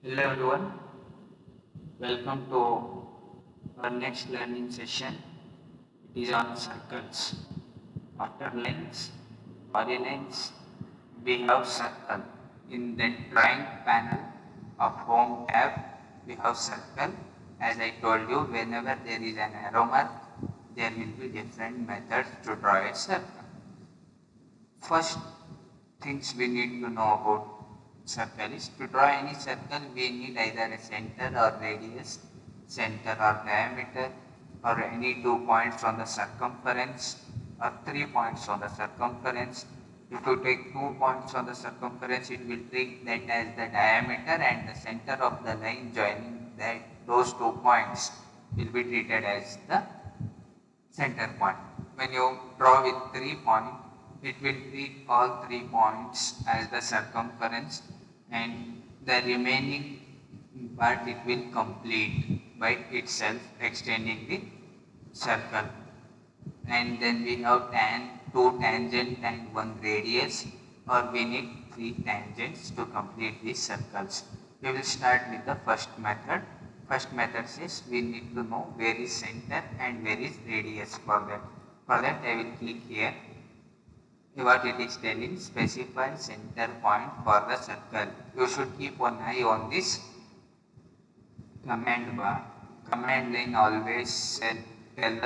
Hello everyone, welcome to our next learning session. It is on circles. After lines, polylines, we have circle. In the drawing panel of home tab, we have circle. As I told you, whenever there is an arrow mark, there will be different methods to draw a circle. First things we need to know about circle is to draw any circle we need either a center or radius, center or diameter, or any 2 points on the circumference or 3 points on the circumference. If you take 2 points on the circumference, it will treat that as the diameter, and the center of the line joining those 2 points will be treated as the center point. When you draw with 3 points, it will treat all 3 points as the circumference, and the remaining part it will complete by itself, extending the circle. And then we have two tangent and one radius, or we need 3 tangents to complete these circles. We will start with the first method. First method says we need to know where is center and where is radius for that. For that I will click here. What it is telling, specify center point for the circle. You should keep one eye on this command bar. Command line always tells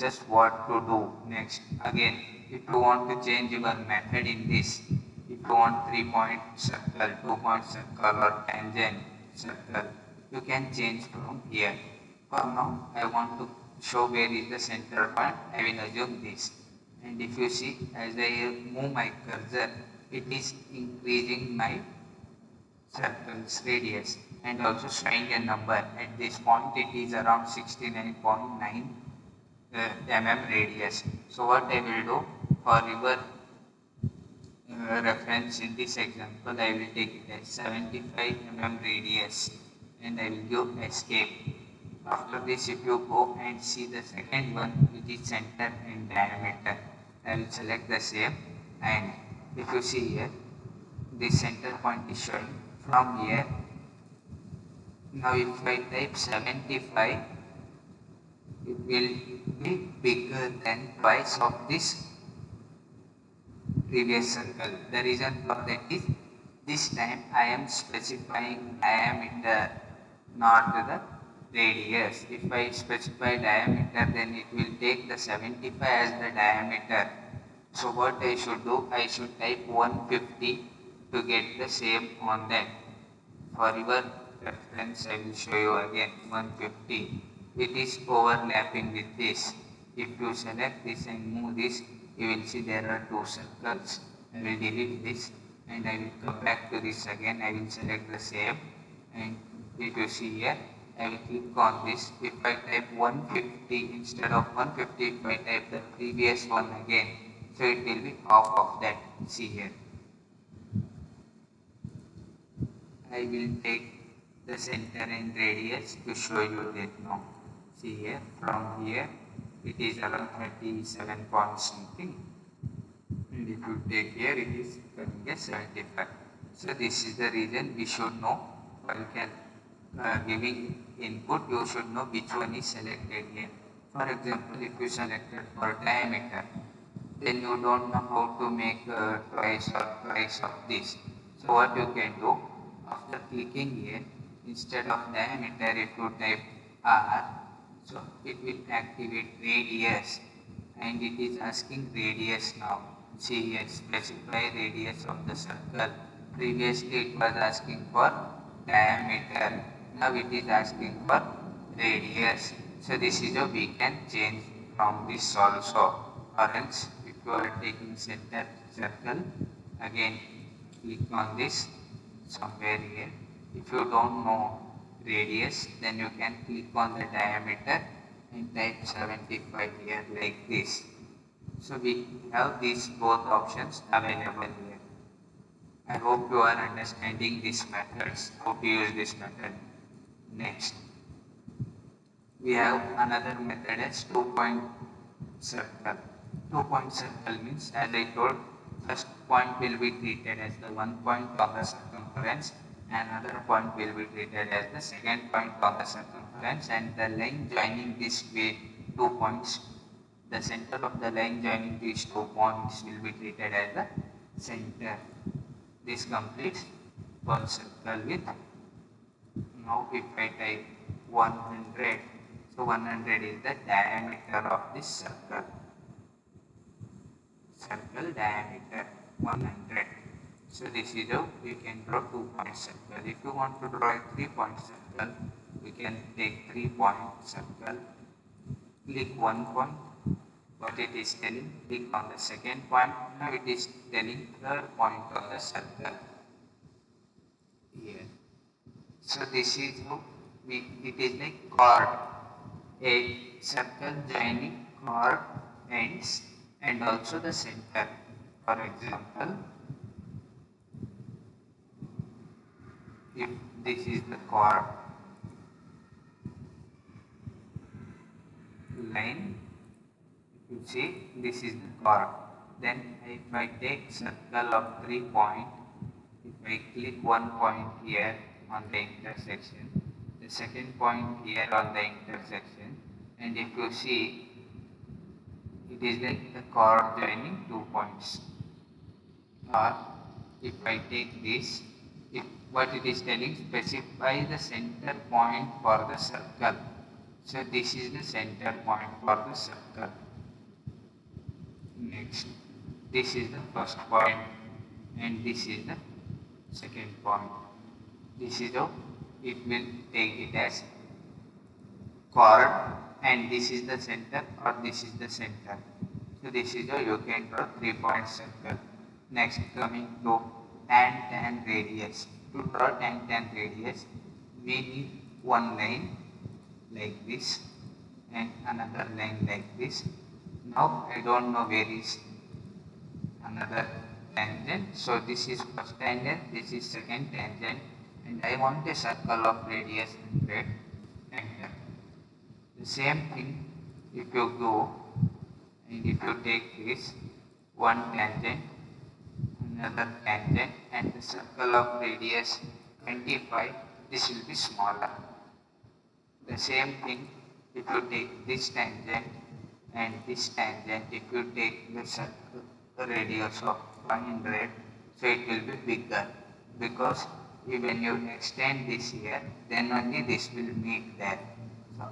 us what to do next. Again, if you want to change your method in this, if you want 3-point circle, 2-point circle, or tangent circle, you can change from here. For now, I want to show where is the center point. I will assume this. And if you see, as I move my cursor, it is increasing my circle's radius and also showing a number. At this point, it is around 69.9 mm radius. So what I will do for your reference in this example, I will take it as 75 mm radius and I will give escape. After this, if you go and see the second one, which is center and diameter, I will select the same, and if you see here, the center point is showing from here. Now if I type 75, it will be bigger than twice of this previous circle. The reason for that is this time I am specifying diameter, not the radius. If I specify diameter, then it will take the 75 as the diameter. So what I should do, I should type 150 to get the same on that. For your reference, I will show you again 150. It is overlapping with this. If you select this and move this, you will see there are two circles. I will delete this and I will come back to this again. I will select the same, and if you see here, I will click on this. If I type 150 instead of 150, if I type the previous one again, so it will be half of that. See here. I will take the center and radius to show you that now. See here, from here, it is around 37 point something. And if you take here, it is coming as 75. So this is the reason we should know, while you can giving input, you should know which one is selected here. For example, if you selected for diameter, then you don't know how to make twice of this. So what you can do, after clicking here, instead of diameter, if you type R, so it will activate radius, and it is asking radius now. See here, specify radius of the circle. Previously it was asking for diameter. Now it is asking for radius. So this is how we can change from this also. Or else, if you are taking center circle, again click on this somewhere here. If you don't know radius, then you can click on the diameter and type 75 here like this. So we have these both options available here. I hope you are understanding these methods, how to use this method. Next, we have another method as 2-point circle. 2-point circle means, as I told, first point will be treated as the 1 point of the circumference, another point will be treated as the second point on the circumference, and the line joining these two points, the center of the line joining these 2 points will be treated as the center. This completes one circle with, now if I type 100, so 100 is the diameter of this circle. Circle diameter 100. So this is how we can draw 2-point circle. If you want to draw a 3-point circle, we can take 3-point circle, click 1 point, what it is telling, click on the second point, now it is telling third point of the circle here. So this is how it is like chord, a circle joining chord ends and also the center. For example, if this is the chord line, if you see this is the chord, then if I take circle of 3 points, if I click 1 point here on the intersection, the second point here on the intersection, and if you see, it is like the chord joining 2 points. Or if I take this, what it is telling, specify the center point for the circle. So this is the center point for the circle. Next, this is the first point and this is the second point. This is how it will take it as chord, and this is the center or this is the center. So this is how you can draw 3-point circle. Next, coming to tan radius. To draw tan radius, we need one line like this and another line like this. Now I don't know where is another tangent. So this is first tangent, this is second tangent, and I want a circle of radius 100. Enter. The same thing if you go and if you take this one tangent, another tangent, and the circle of radius 25, this will be smaller. The same thing if you take this tangent and this tangent, if you take the circle radius of 500, so it will be bigger, because when you extend this here, then only this will meet there. So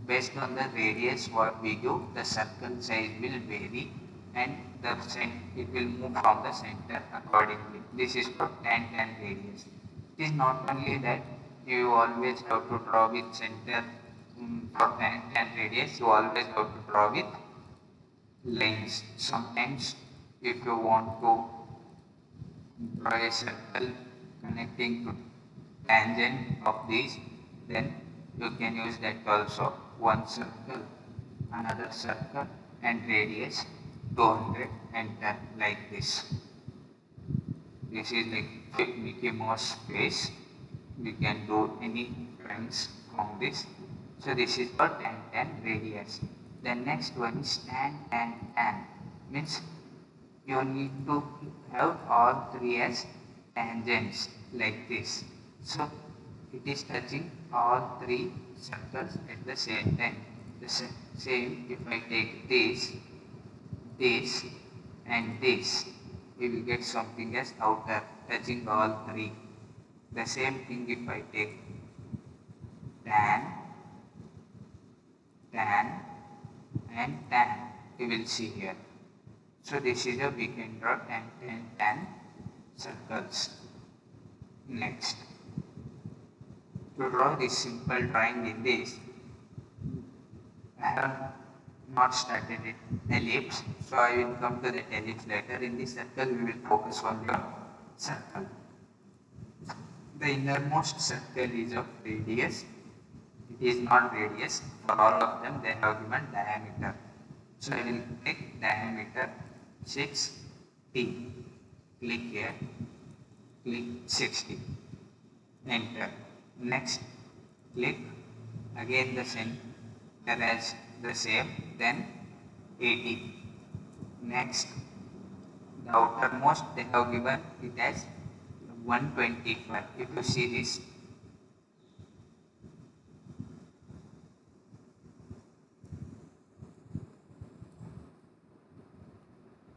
based on the radius what we do, the circle size will vary and it will move from the center accordingly. This is for tan radius. It is not only that you always have to draw with center for tan radius, you always have to draw with lines. Sometimes if you want to draw a circle connecting to tangent of these, then you can use that also. One circle, another circle, and radius 200, enter like this. This is like Mickey Mouse face. We can do any drawings from this. So this is for tan radius. The next one is tan. Means you need to have all 3 as tangents like this. So it is touching all 3 circles at the same time. The same if I take this, and this, we will get something as outer touching all 3. The same thing if I take tan, and tan, we will see here. So this is how we can draw tan circles. Next, to draw this simple drawing in this, I have not started it ellipse, so I will come to the ellipse later. In this circle, we will focus on the circle. The innermost circle is of radius. It is not radius. For all of them, they have given diameter. So I will take diameter 6t. Click here. Click 60. Enter. Next, click again the center as the same, then 80. Next, the outermost they have given it as 125. If you see this,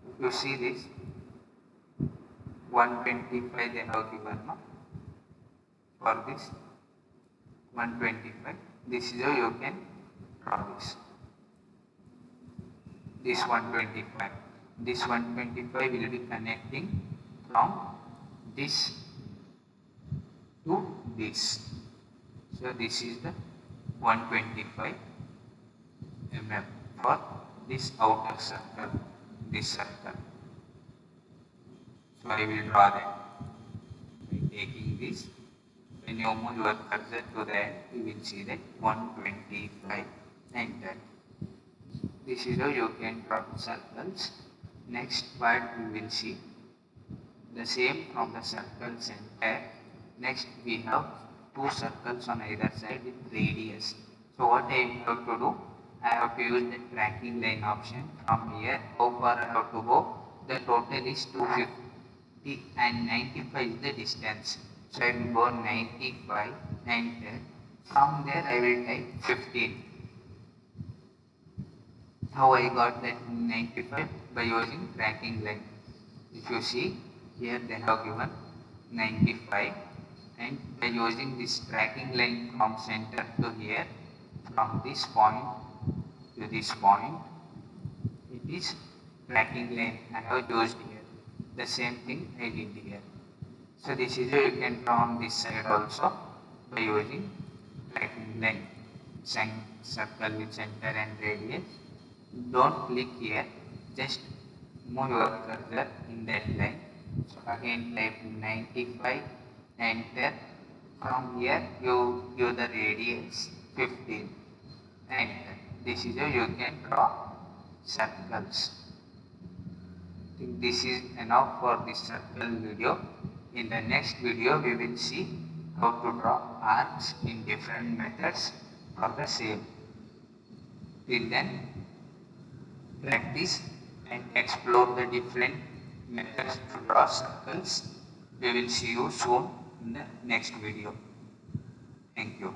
if you see this 125 they have given, no? For this 125, this is how you can draw this. This 125. This 125 will be connecting from this to this. So this is the 125 mm for this outer circle, this circle. So I will draw that by taking this. When you move your cursor to that, you will see that 125 enter. This is how you can draw circles. Next part we will see the same from the circle center. Next we have two circles on either side with radius. So what I have to do, I have to use the tracking line option. From here, how far I have to go? The total is 250 and 95 is the distance. So I will go 95 enter. From there I will type 15. How I got that 95? By using tracking line. If you see here they have given 95, and by using this tracking line from center to here, from this point to this point, it is tracking line I have used here. The same thing I did here. So this is how you can draw on this side also by using tracking line. Circle with center and radius. Don't click here, just move your cursor in that line. So again type 95, enter. From here you give the radius 15, enter. This is how you can draw circles. I think this is enough for this circle video. In the next video we will see how to draw arcs in different methods for the same. Till then, practice and explore the different methods to draw circles. We will see you soon in the next video. Thank you.